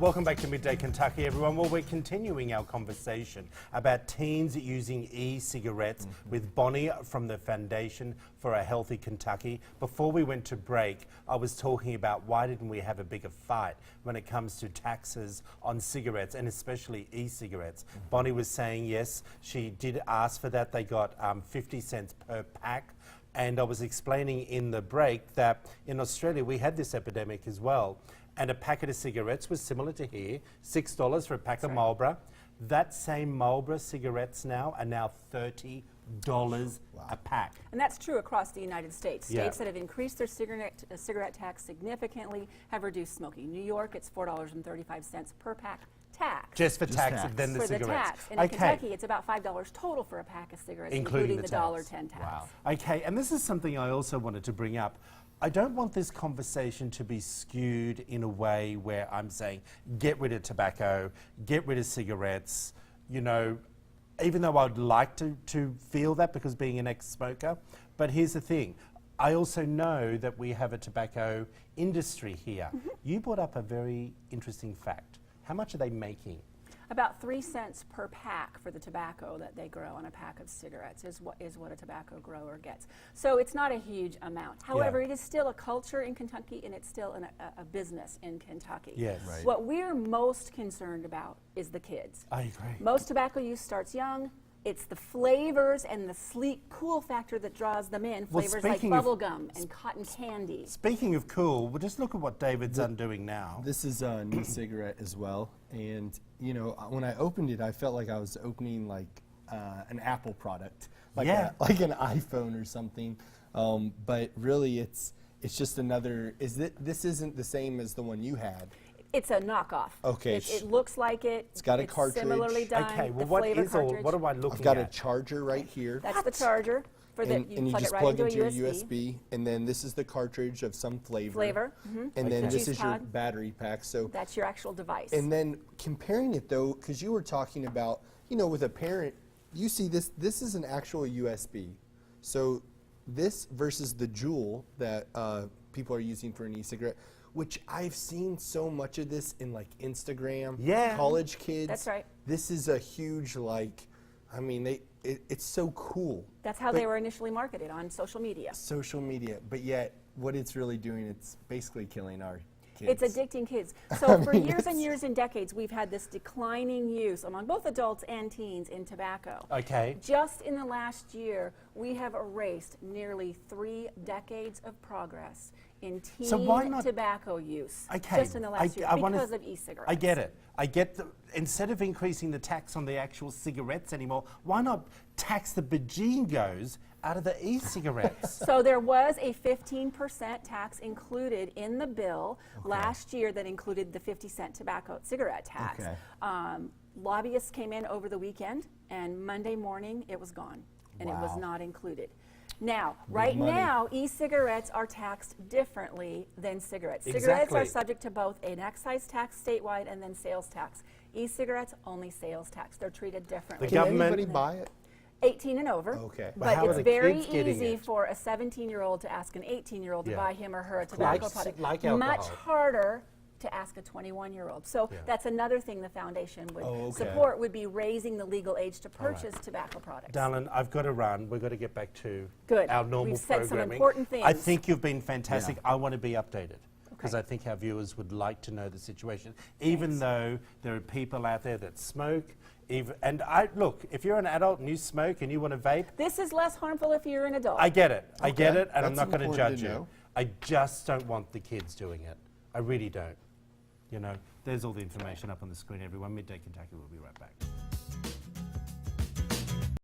Welcome back to Midday Kentucky, everyone. Well, we're continuing our conversation about teens using e-cigarettes with Bonnie from the Foundation for a Healthy Kentucky. Before we went to break, I was talking about why didn't we have a bigger fight when it comes to taxes on cigarettes, and especially e-cigarettes. Bonnie was saying, yes, she did ask for that. They got 50 cents per pack. And I was explaining in the break that in Australia we had this epidemic as well. And a packet of cigarettes was similar to here, $6 for a pack of Marlboro. That same Marlboro cigarettes now are now $30 a pack. And that's true across the United States. States that have increased their cigarette tax significantly have reduced smoking. New York, it's $4.35 per pack tax. Just for tax, than the for cigarettes. The tax. And in Kentucky, it's about $5 total for a pack of cigarettes, including the $1.10 tax. Wow. Okay, and this is something I also wanted to bring up. I don't want this conversation to be skewed in a way where I'm saying, get rid of tobacco, get rid of cigarettes, you know, even though I'd like to feel that because being an ex-smoker. But here's the thing. I also know that we have a tobacco industry here. You brought up a very interesting fact. How much are they making? About 3 cents per pack for the tobacco that they grow on a pack of cigarettes is what a tobacco grower gets. So it's not a huge amount. However, it is still a culture in Kentucky, and it's still a business in Kentucky. Yes. Right. What we're most concerned about is the kids. I agree. Most tobacco use starts young. It's the flavors and the sleek, cool factor that draws them in. Well, Flavors like bubble gum and cotton candy. Speaking of cool, well, just look at what David's undoing now. This is a new cigarette as well, and you know, when I opened it, I felt like I was opening like an Apple product, like like an iPhone or something. But really, it's just another. This isn't the same as the one you had. It's a knockoff. Okay. It looks like it. It's got a cartridge. Similarly done. Okay, well, the what flavor is cartridge. what am I looking at? I've got a charger right here. That's the charger. For the, and you plug just it right plug into into a your USB, and then this is the cartridge of some flavor. And then this is your battery pack. So that's your actual device. And then comparing it though, because you were talking about, you know, with a parent, you see this is an actual USB. So this versus the Juul that people are using for an e-cigarette, which I've seen so much of this in like Instagram, college kids. That's right. This is a huge, like, I mean, it's so cool. That's how they were initially marketed, on social media. Social media, but yet what it's really doing, it's basically killing our kids. It's addicting kids. So for years and years and decades, we've had this declining use among both adults and teens in tobacco. Okay. Just in the last year, we have erased nearly 3 decades of progress in teen tobacco use. Okay. Just in the last year, because of e-cigarettes. I get it. I get instead of increasing the tax on the actual cigarettes anymore, why not tax the bajingos out of the e-cigarettes? So there was a 15% tax included in the bill last year that included the 50-cent tobacco cigarette tax. Lobbyists came in over the weekend, and Monday morning it was gone, and it was not included. Now, now, e-cigarettes are taxed differently than cigarettes. Cigarettes are subject to both an excise tax statewide and then sales tax. E-cigarettes, only sales tax. They're treated differently. Can anybody buy it? 18 and over. Okay. But it's very easy for a 17-year-old to ask an 18-year-old to buy him or her a tobacco product. Like alcohol. Much harder to ask a 21-year-old. So that's another thing the foundation would support, would be raising the legal age to purchase tobacco products. Darlin, I've got to run. We've got to get back to our normal We've said programming. some important things. I think you've been fantastic. I want to be updated because I think our viewers would like to know the situation. Even though there are people out there that smoke, look, if you're an adult and you smoke and you want to vape, this is less harmful if you're an adult. I get it. I get it, and I'm not going to judge you. I just don't want the kids doing it. I really don't. You know, there's all the information up on the screen, everyone. Midday Kentucky will be right back.